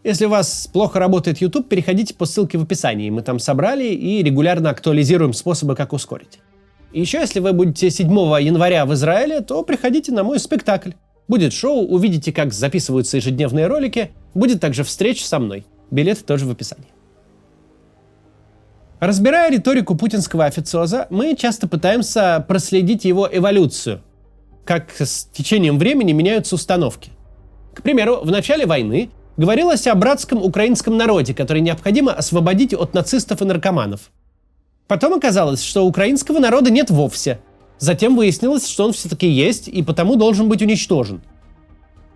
Если у вас плохо работает YouTube, переходите по ссылке в описании. Мы там собрали и регулярно актуализируем способы, как ускорить. И еще, если вы будете 7 января в Израиле, то приходите на мой спектакль. Будет шоу, увидите, как записываются ежедневные ролики. Будет также встреча со мной. Билеты тоже в описании. Разбирая риторику путинского официоза, мы часто пытаемся проследить его эволюцию. Как с течением времени меняются установки. К примеру, в начале войны говорилось о братском украинском народе, который необходимо освободить от нацистов и наркоманов. Потом оказалось, что украинского народа нет вовсе. Затем выяснилось, что он все-таки есть и потому должен быть уничтожен.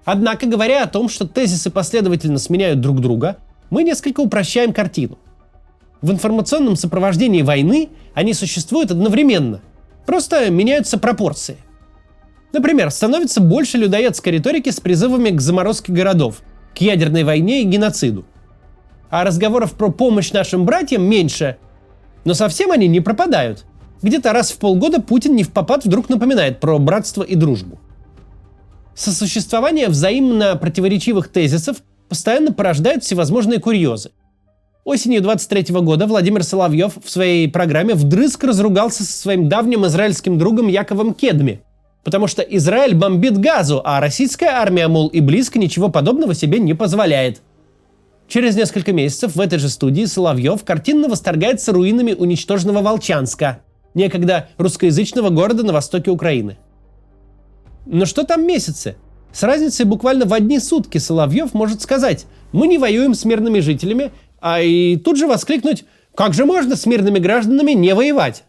Однако, говоря о том, что тезисы последовательно сменяют друг друга, мы несколько упрощаем картину. В информационном сопровождении войны они существуют одновременно, просто меняются пропорции. Например, становится больше людоедской риторики с призывами к заморозке городов, к ядерной войне и геноциду. А разговоров про помощь нашим братьям меньше, но совсем они не пропадают. Где-то раз в полгода Путин невпопад вдруг напоминает про братство и дружбу. Сосуществование взаимно противоречивых тезисов постоянно порождает всевозможные курьезы. Осенью 23 года Владимир Соловьев в своей программе вдрызг разругался со своим давним израильским другом Яковом Кедми, потому что Израиль бомбит Газу, а российская армия, мол, и близко ничего подобного себе не позволяет. Через несколько месяцев в этой же студии Соловьев картинно восторгается руинами уничтоженного Волчанска, некогда русскоязычного города на востоке Украины. Но что там месяцы? С разницей буквально в одни сутки Соловьев может сказать: «Мы не воюем с мирными жителями», и тут же воскликнуть: «Как же можно с мирными гражданами не воевать?»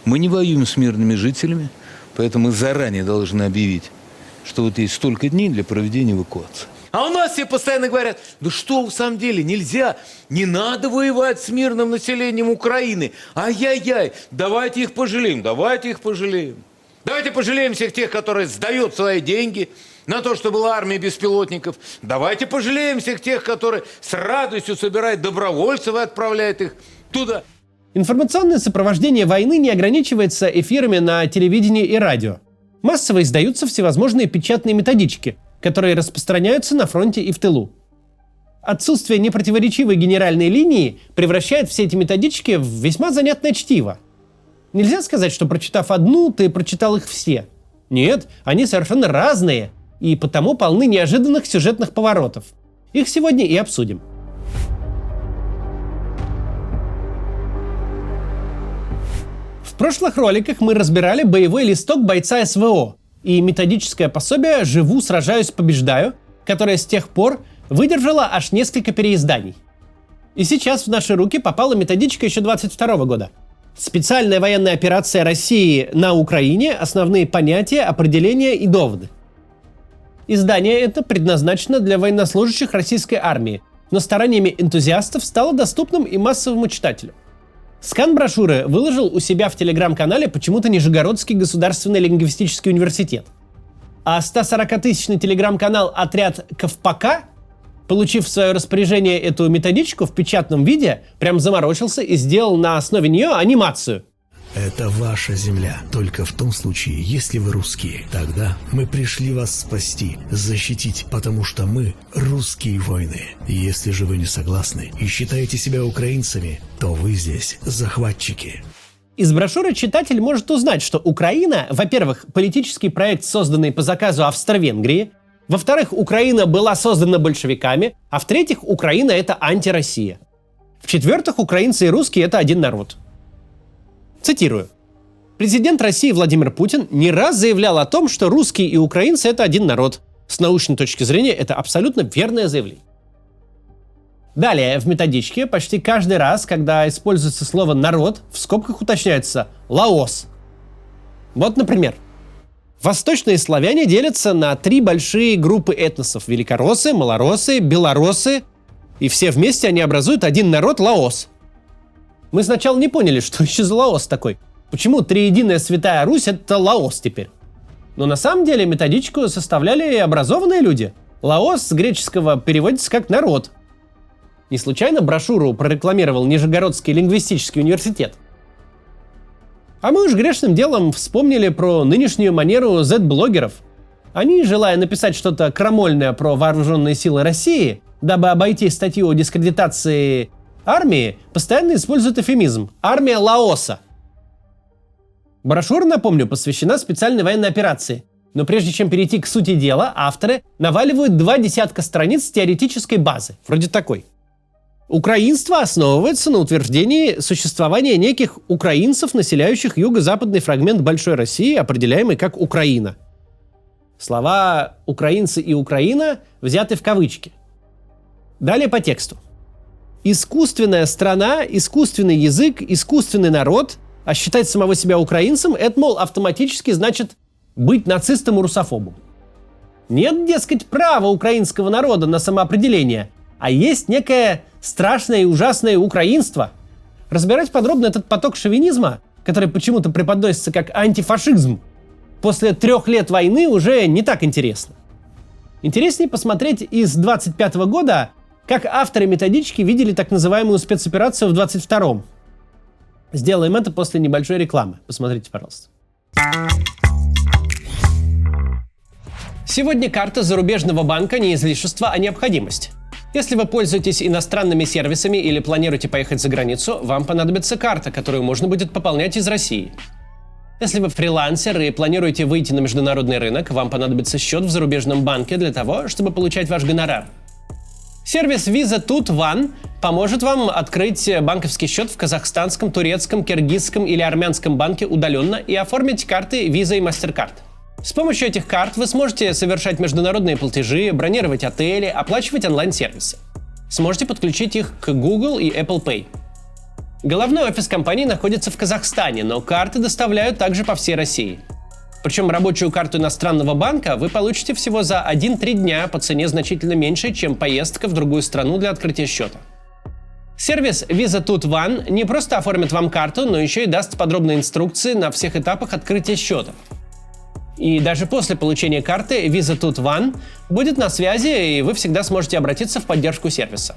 Мы не воюем с мирными жителями, поэтому мы заранее должны объявить, что вот есть столько дней для проведения эвакуации. А у нас все постоянно говорят: да что, в самом деле, нельзя, не надо воевать с мирным населением Украины. Ай-яй-яй, давайте их пожалеем, давайте их пожалеем. Давайте пожалеем всех тех, которые сдают свои деньги на то, что была армия беспилотников. Давайте пожалеем всех тех, которые с радостью собирают добровольцев и отправляют их туда. Информационное сопровождение войны не ограничивается эфирами на телевидении и радио. Массово издаются всевозможные печатные методички, которые распространяются на фронте и в тылу. Отсутствие непротиворечивой генеральной линии превращает все эти методички в весьма занятное чтиво. Нельзя сказать, что прочитав одну, ты прочитал их все. Нет, они совершенно разные и потому полны неожиданных сюжетных поворотов. Их сегодня и обсудим. В прошлых роликах мы разбирали боевой листок бойца СВО и методическое пособие «Живу, сражаюсь, побеждаю», которое с тех пор выдержало аж несколько переизданий. И сейчас в наши руки попала методичка еще 22 года. Специальная военная операция России на Украине, основные понятия, определения и доводы. Издание это предназначено для военнослужащих российской армии, но стараниями энтузиастов стало доступным и массовому читателю. Скан брошюры выложил у себя в телеграм-канале почему-то Нижегородский государственный лингвистический университет. А 140-тысячный телеграм-канал «Отряд Ковпака», получив в свое распоряжение эту методичку в печатном виде, прям заморочился и сделал на основе нее анимацию. Это ваша земля, только в том случае, если вы русские. Тогда мы пришли вас спасти, защитить, потому что мы русские воины. Если же вы не согласны и считаете себя украинцами, то вы здесь захватчики. Из брошюры читатель может узнать, что Украина, во-первых, политический проект, созданный по заказу Австро-Венгрии, во-вторых, Украина была создана большевиками, а в-третьих, Украина — это антироссия. В-четвертых, украинцы и русские — это один народ. Цитирую. Президент России Владимир Путин не раз заявлял о том, что русские и украинцы — это один народ. С научной точки зрения это абсолютно верное заявление. Далее, в методичке почти каждый раз, когда используется слово «народ», в скобках уточняется «лаос». Вот, например, восточные славяне делятся на 3 большие группы этносов – великороссы, малороссы, белороссы, и все вместе они образуют один народ – Лаос. Мы сначала не поняли, что еще за Лаос такой. Почему триединая Святая Русь – это Лаос теперь? Но на самом деле методичку составляли образованные люди. Лаос с греческого переводится как «народ». Не случайно брошюру прорекламировал Нижегородский лингвистический университет. А мы уж грешным делом вспомнили про нынешнюю манеру Z-блогеров. Они, желая написать что-то крамольное про вооруженные силы России, Дабы обойти статью о дискредитации армии, постоянно используют эвфемизм «армия Лаоса». Брошюра, напомню, посвящена специальной военной операции. Но прежде чем перейти к сути дела, авторы наваливают 20 страниц теоретической базы, вроде такой. Украинство основывается на утверждении существования неких украинцев, населяющих юго-западный фрагмент Большой России, определяемый как Украина. Слова «украинцы» и «Украина» взяты в кавычки. Далее по тексту. Искусственная страна, искусственный язык, искусственный народ, а считать самого себя украинцем – это, мол, автоматически значит быть нацистом и русофобом. Нет, дескать, права украинского народа на самоопределение, а есть некое страшное и ужасное украинство. Разбирать подробно этот поток шовинизма, который почему-то преподносится как антифашизм, после 3 лет войны уже не так интересно. Интереснее посмотреть из 25 года, как авторы методички видели так называемую спецоперацию в 22-м. Сделаем это после небольшой рекламы. Посмотрите, пожалуйста. Сегодня карта зарубежного банка не излишество, а необходимость. Если вы пользуетесь иностранными сервисами или планируете поехать за границу, вам понадобится карта, которую можно будет пополнять из России. Если вы фрилансер и планируете выйти на международный рынок, вам понадобится счет в зарубежном банке для того, чтобы получать ваш гонорар. Сервис Visa Tut One поможет вам открыть банковский счет в казахстанском, турецком, киргизском или армянском банке удаленно и оформить карты Visa и MasterCard. С помощью этих карт вы сможете совершать международные платежи, бронировать отели, оплачивать онлайн-сервисы. Сможете подключить их к Google и Apple Pay. Головной офис компании находится в Казахстане, но карты доставляют также по всей России. Причем рабочую карту иностранного банка вы получите всего за 1-3 дня по цене значительно меньшей, чем поездка в другую страну для открытия счета. Сервис Visa Tut One не просто оформит вам карту, но еще и даст подробные инструкции на всех этапах открытия счета. И даже после получения карты Visa Tut One будет на связи, и вы всегда сможете обратиться в поддержку сервиса.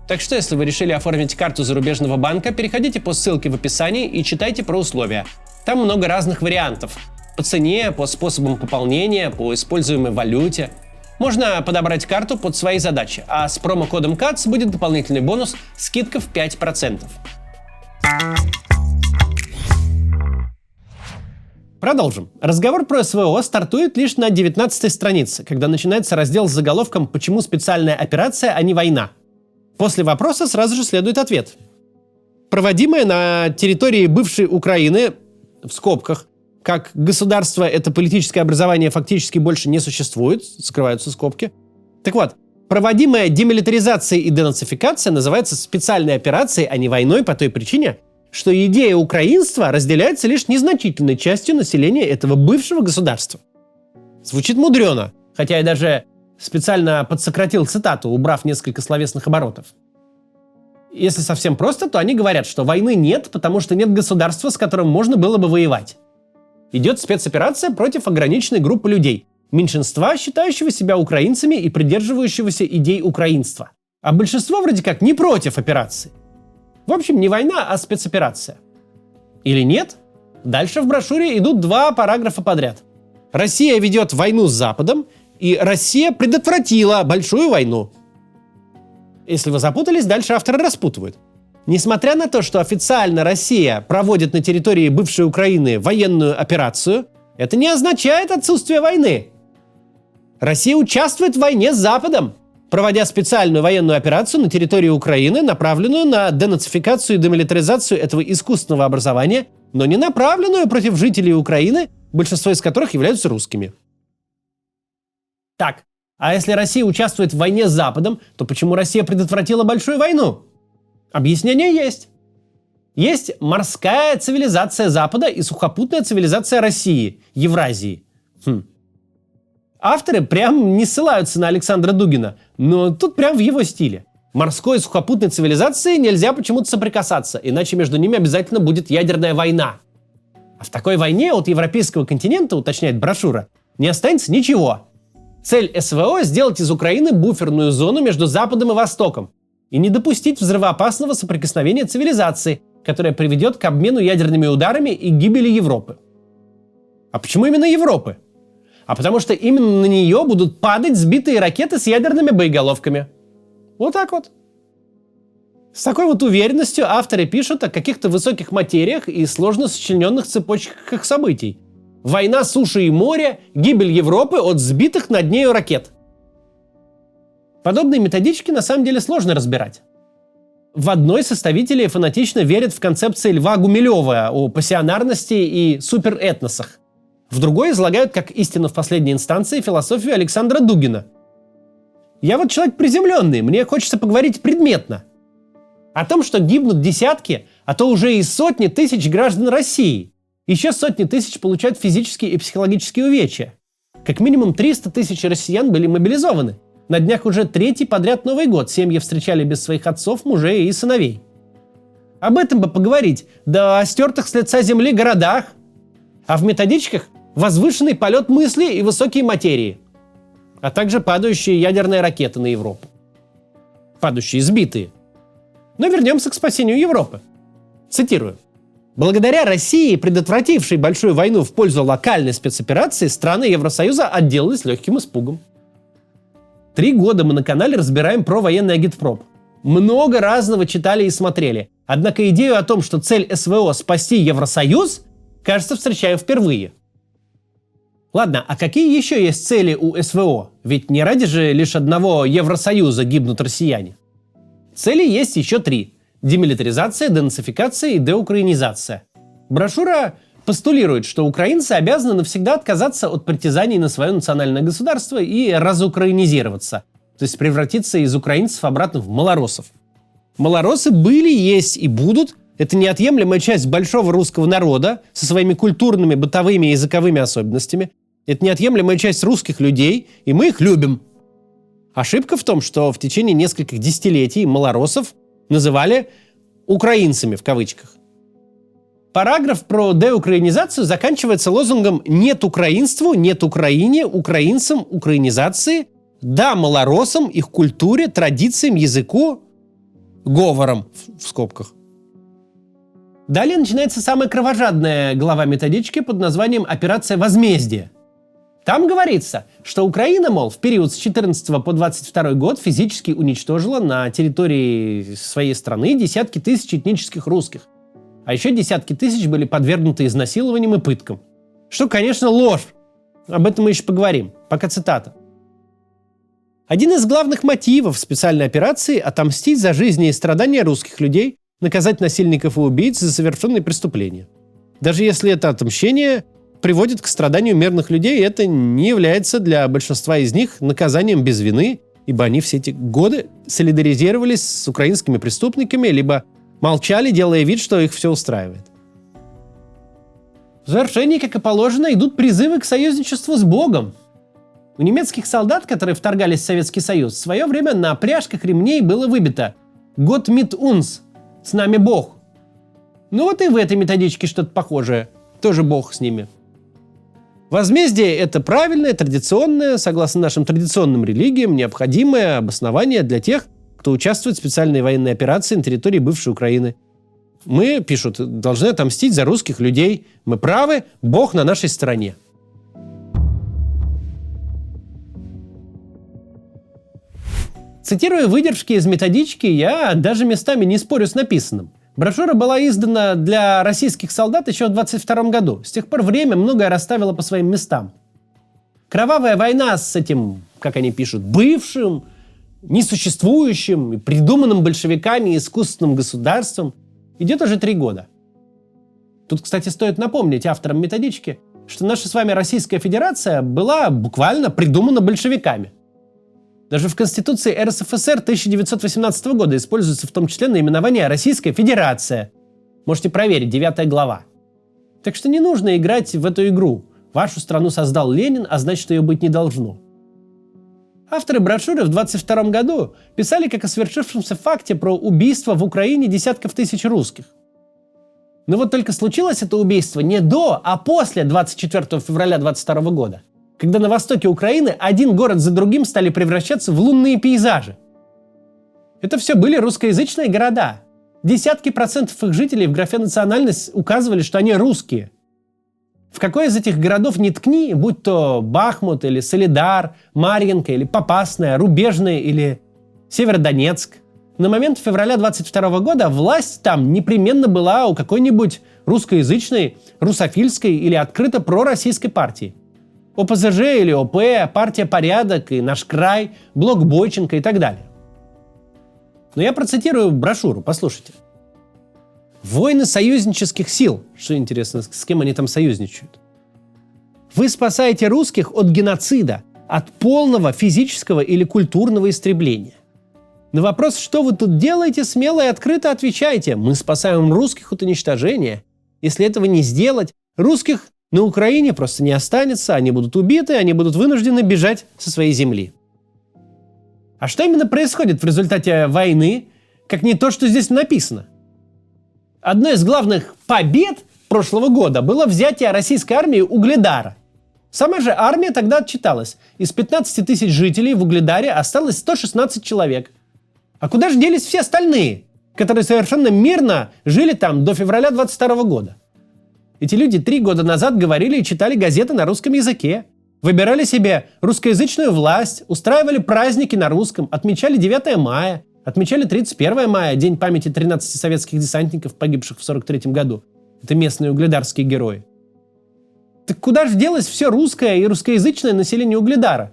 Так что, если вы решили оформить карту зарубежного банка, переходите по ссылке в описании и читайте про условия. Там много разных вариантов. По цене, по способам пополнения, по используемой валюте. Можно подобрать карту под свои задачи, а с промокодом CATS будет дополнительный бонус – скидка в 5%. Продолжим. Разговор про СВО стартует лишь на 19-й странице, когда начинается раздел с заголовком «Почему специальная операция, а не война?». После вопроса сразу же следует ответ. Проводимая на территории бывшей Украины, в скобках, как государство это политическое образование фактически больше не существует, скрываются скобки. Так вот, проводимая демилитаризация и денацификация называется специальной операцией, а не войной по той причине, что идея украинства разделяется лишь незначительной частью населения этого бывшего государства. Звучит мудрено, хотя я даже специально подсократил цитату, убрав несколько словесных оборотов. Если совсем просто, то они говорят, что войны нет, потому что нет государства, с которым можно было бы воевать. Идет спецоперация против ограниченной группы людей, меньшинства, считающего себя украинцами и придерживающегося идей украинства. А большинство вроде как не против операции. В общем, не война, а спецоперация. Или нет? Дальше в брошюре идут 2 параграфа подряд. Россия ведет войну с Западом, и Россия предотвратила большую войну. Если вы запутались, дальше авторы распутывают. Несмотря на то, что официально Россия проводит на территории бывшей Украины военную операцию, это не означает отсутствие войны. Россия участвует в войне с Западом, проводя специальную военную операцию на территории Украины, направленную на денацификацию и демилитаризацию этого искусственного образования, но не направленную против жителей Украины, большинство из которых являются русскими. Так, а если Россия участвует в войне с Западом, то почему Россия предотвратила большую войну? Объяснение есть. Есть морская цивилизация Запада и сухопутная цивилизация России, Евразии. Авторы прям не ссылаются на Александра Дугина, но тут прям в его стиле. Морской и сухопутной цивилизации нельзя почему-то соприкасаться, иначе между ними обязательно будет ядерная война. А в такой войне от европейского континента, уточняет брошюра, не останется ничего. Цель СВО – сделать из Украины буферную зону между Западом и Востоком и не допустить взрывоопасного соприкосновения цивилизаций, которое приведет к обмену ядерными ударами и гибели Европы. А почему именно Европы? А потому что именно на нее будут падать сбитые ракеты с ядерными боеголовками. Вот так вот. С такой вот уверенностью авторы пишут о каких-то высоких материях и сложно сочиненных цепочках событий. Война суши и моря, гибель Европы от сбитых над нею ракет. Подобные методички на самом деле сложно разбирать. В одной составители фанатично верят в концепции Льва Гумилева о пассионарности и суперэтносах. В другой излагают как истину в последней инстанции философию Александра Дугина. Я вот человек приземленный, мне хочется поговорить предметно. О том, что гибнут десятки, а то уже и сотни тысяч граждан России. Еще сотни тысяч получают физические и психологические увечья. Как минимум 300 тысяч россиян были мобилизованы. На днях уже третий подряд Новый год семьи встречали без своих отцов, мужей и сыновей. Об этом бы поговорить, да о стертых с лица земли городах. А в методичках возвышенный полет мысли и высокие материи. А также падающие ядерные ракеты на Европу. Падающие, сбитые. Но вернемся к спасению Европы. Цитирую. Благодаря России, предотвратившей большую войну в пользу локальной спецоперации, страны Евросоюза отделались легким испугом. 3 года мы на канале разбираем про военный агитпроп. Много разного читали и смотрели. Однако идею о том, что цель СВО спасти Евросоюз, кажется, встречаем впервые. Ладно, а какие еще есть цели у СВО? Ведь не ради же лишь одного Евросоюза гибнут россияне. Цели есть еще 3. Демилитаризация, денацификация и деукраинизация. Брошюра постулирует, что украинцы обязаны навсегда отказаться от притязаний на свое национальное государство и разукраинизироваться, то есть превратиться из украинцев обратно в малороссов. Малороссы были, есть и будут. Это неотъемлемая часть большого русского народа со своими культурными, бытовыми и языковыми особенностями. Это неотъемлемая часть русских людей, и мы их любим. Ошибка в том, что в течение нескольких десятилетий малороссов называли «украинцами» в кавычках. Параграф про деукраинизацию заканчивается лозунгом «нет украинству, нет Украине, украинцам, украинизации, да малороссам, их культуре, традициям, языку, говорам» в скобках. Далее начинается самая кровожадная глава методички под названием «Операция возмездия». Там говорится, что Украина, мол, в период с 14 по 22 год физически уничтожила на территории своей страны десятки тысяч этнических русских. А еще десятки тысяч были подвергнуты изнасилованиям и пыткам. Что, конечно, ложь. Об этом мы еще поговорим. Пока цитата. Один из главных мотивов специальной операции – отомстить за жизни и страдания русских людей, наказать насильников и убийц за совершенные преступления. Даже если это отмщение приводит к страданию мирных людей, это не является для большинства из них наказанием без вины, ибо они все эти годы солидаризировались с украинскими преступниками, либо молчали, делая вид, что их все устраивает. В завершении, как и положено, идут призывы к союзничеству с Богом. У немецких солдат, которые вторгались в Советский Союз, в свое время на пряжках ремней было выбито «Gott mit uns» – «С нами Бог». Ну вот и в этой методичке что-то похожее. Тоже Бог с ними. Возмездие – это правильное, традиционное, согласно нашим традиционным религиям, необходимое обоснование для тех, кто участвует в специальной военной операции на территории бывшей Украины. Мы, пишут, должны отомстить за русских людей. Мы правы, Бог на нашей стороне. Цитируя выдержки из методички, я даже местами не спорю с написанным. Брошюра была издана для российских солдат еще в 1922 году. С тех пор время многое расставило по своим местам. Кровавая война с этим, как они пишут, бывшим, несуществующим, придуманным большевиками искусственным государством идет уже 3 года. Тут, кстати, стоит напомнить авторам методички, что наша с вами Российская Федерация была буквально придумана большевиками. Даже в Конституции РСФСР 1918 года используется в том числе наименование «Российская Федерация». Можете проверить, 9 глава. Так что не нужно играть в эту игру. Вашу страну создал Ленин, а значит, ее быть не должно. Авторы брошюры в 1922 году писали как о свершившемся факте про убийство в Украине десятков тысяч русских. Но вот только случилось это убийство не до, а после 24 февраля 1922 года, когда на востоке Украины один город за другим стали превращаться в лунные пейзажи. Это все были русскоязычные города. Десятки процентов их жителей в графе «национальность» указывали, что они русские. В какой из этих городов ни ткни, будь то Бахмут или Солидар, Марьинка или Попасная, Рубежная или Северодонецк. На момент февраля 22 года власть там непременно была у какой-нибудь русскоязычной, русофильской или открыто пророссийской партии. ОПЗЖ или ОП, партия «Порядок» и «Наш край», блок Бойченко и так далее. Но я процитирую брошюру, послушайте. «Войны союзнических сил». Что интересно, с кем они там союзничают? «Вы спасаете русских от геноцида, от полного физического или культурного истребления. На вопрос, что вы тут делаете, смело и открыто отвечайте. Мы спасаем русских от уничтожения. Если этого не сделать, русских на Украине просто не останется, они будут убиты, они будут вынуждены бежать со своей земли». А что именно происходит в результате войны, как не то, что здесь написано? Одной из главных побед прошлого года было взятие российской армии Угледара. Сама же армия тогда отчиталась. Из 15 тысяч жителей в Угледаре осталось 116 человек. А куда же делись все остальные, которые совершенно мирно жили там до февраля 22 года? Эти люди 3 года назад говорили и читали газеты на русском языке, выбирали себе русскоязычную власть, устраивали праздники на русском, отмечали 9 мая, отмечали 31 мая, день памяти 13 советских десантников, погибших в 1943 году. Это местные угледарские герои. Так куда же делось все русское и русскоязычное население Угледара?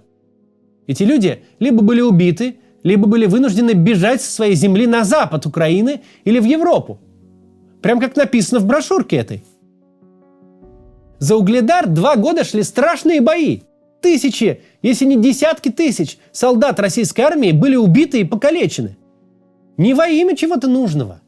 Эти люди либо были убиты, либо были вынуждены бежать со своей земли на запад Украины или в Европу. Прям как написано в брошюрке этой. За Угледар 2 года шли страшные бои. Тысячи, если не десятки тысяч солдат российской армии были убиты и покалечены. Не во имя чего-то нужного,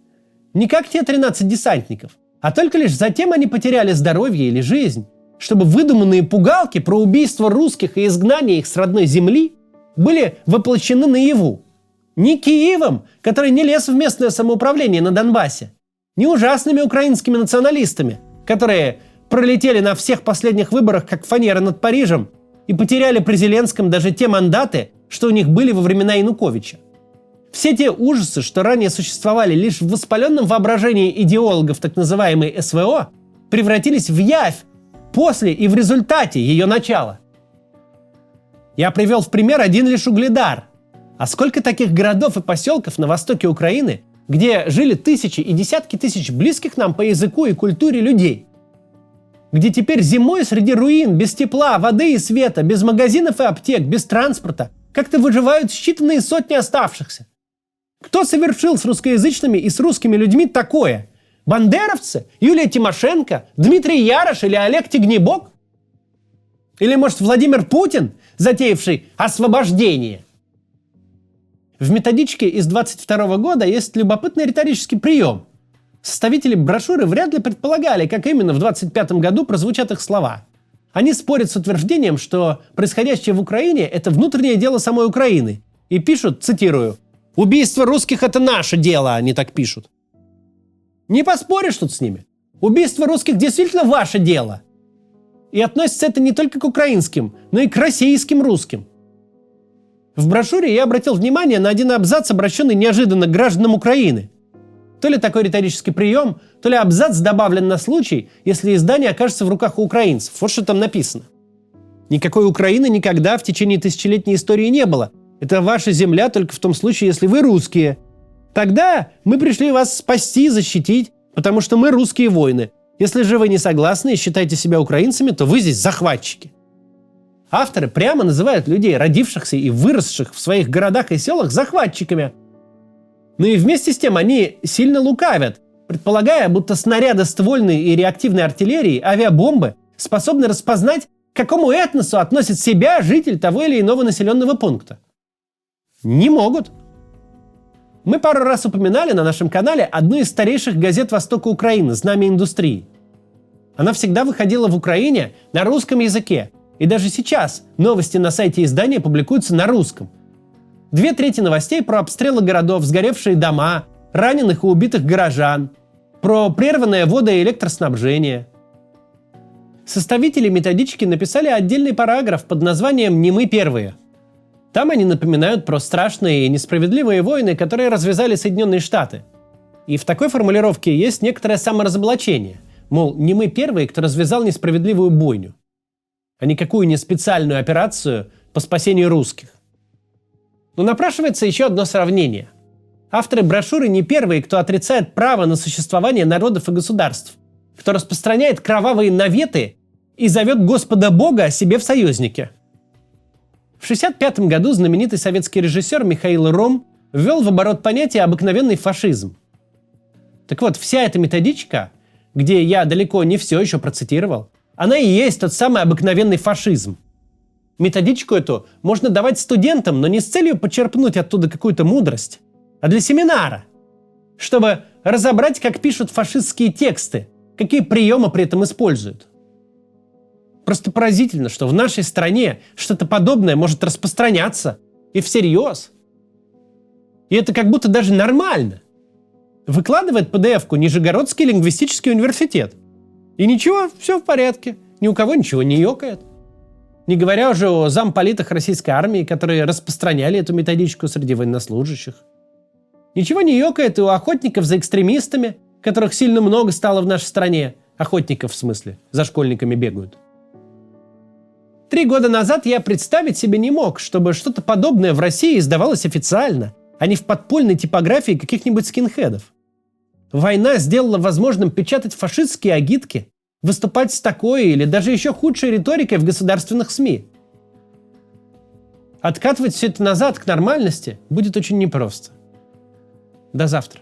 не как те 13 десантников, а только лишь затем они потеряли здоровье или жизнь, чтобы выдуманные пугалки про убийство русских и изгнание их с родной земли были воплощены наяву. Не Киевом, который не лез в местное самоуправление на Донбассе, не ужасными украинскими националистами, которые пролетели на всех последних выборах как фанера над Парижем и потеряли при Зеленском даже те мандаты, что у них были во времена Януковича. Все те ужасы, что ранее существовали лишь в воспаленном воображении идеологов так называемой СВО, превратились в явь после и в результате ее начала. Я привел в пример один лишь Угледар. А сколько таких городов и поселков на востоке Украины, где жили тысячи и десятки тысяч близких нам по языку и культуре людей? Где теперь зимой среди руин, без тепла, воды и света, без магазинов и аптек, без транспорта, как-то выживают считанные сотни оставшихся. Кто совершил с русскоязычными и с русскими людьми такое? Бандеровцы? Юлия Тимошенко? Дмитрий Ярош или Олег Тягнебок? Или, может, Владимир Путин, затеявший освобождение? В методичке из 22 года есть любопытный риторический прием. Составители брошюры вряд ли предполагали, как именно в 25 году прозвучат их слова. Они спорят с утверждением, что происходящее в Украине – это внутреннее дело самой Украины. И пишут, цитирую, «Убийство русских – это наше дело», они так пишут. Не поспоришь тут с ними. Убийство русских действительно ваше дело. И относится это не только к украинским, но и к российским русским. В брошюре я обратил внимание на один абзац, обращенный неожиданно к гражданам Украины. То ли такой риторический прием, то ли абзац добавлен на случай, если издание окажется в руках у украинцев. Вот что там написано. Никакой Украины никогда в течение тысячелетней истории не было. Это ваша земля только в том случае, если вы русские. Тогда мы пришли вас спасти, защитить, потому что мы русские воины. Если же вы не согласны и считаете себя украинцами, то вы здесь захватчики. Авторы прямо называют людей, родившихся и выросших в своих городах и селах, захватчиками. Но и вместе с тем они сильно лукавят, предполагая, будто снаряды ствольной и реактивной артиллерии, авиабомбы способны распознать, к какому этносу относит себя житель того или иного населенного пункта. Не могут. Мы пару раз упоминали на нашем канале одну из старейших газет Востока Украины «Знамя индустрии». Она всегда выходила в Украине на русском языке. И даже сейчас новости на сайте издания публикуются на русском. 2/3 новостей про обстрелы городов, сгоревшие дома, раненых и убитых горожан, про прерванное водо- и электроснабжение. Составители методички написали отдельный параграф под названием «Не мы первые». Там они напоминают про страшные и несправедливые войны, которые развязали Соединенные Штаты. И в такой формулировке есть некоторое саморазоблачение. Мол, не мы первые, кто развязал несправедливую бойню, а никакую не специальную операцию по спасению русских. Но напрашивается еще одно сравнение. Авторы брошюры не первые, кто отрицает право на существование народов и государств, кто распространяет кровавые наветы и зовет Господа Бога себе в союзники. В 1965 году знаменитый советский режиссер Михаил Ром ввел в оборот понятие «обыкновенный фашизм». Так вот, вся эта методичка, где я далеко не все еще процитировал, она и есть тот самый обыкновенный фашизм. Методичку эту можно давать студентам, но не с целью почерпнуть оттуда какую-то мудрость, а для семинара, чтобы разобрать, как пишут фашистские тексты, какие приемы при этом используют. Просто поразительно, что в нашей стране что-то подобное может распространяться и всерьез. И это как будто даже нормально. Выкладывает PDF-ку Нижегородский лингвистический университет. И ничего, все в порядке, ни у кого ничего не ёкает. Не говоря уже о замполитах российской армии, которые распространяли эту методичку среди военнослужащих. Ничего не ёкает и у охотников за экстремистами, которых сильно много стало в нашей стране. Охотников в смысле, за школьниками бегают. 3 года назад я представить себе не мог, чтобы что-то подобное в России издавалось официально, а не в подпольной типографии каких-нибудь скинхедов. Война сделала возможным печатать фашистские агитки, выступать с такой или даже еще худшей риторикой в государственных СМИ. Откатывать все это назад к нормальности будет очень непросто. До завтра.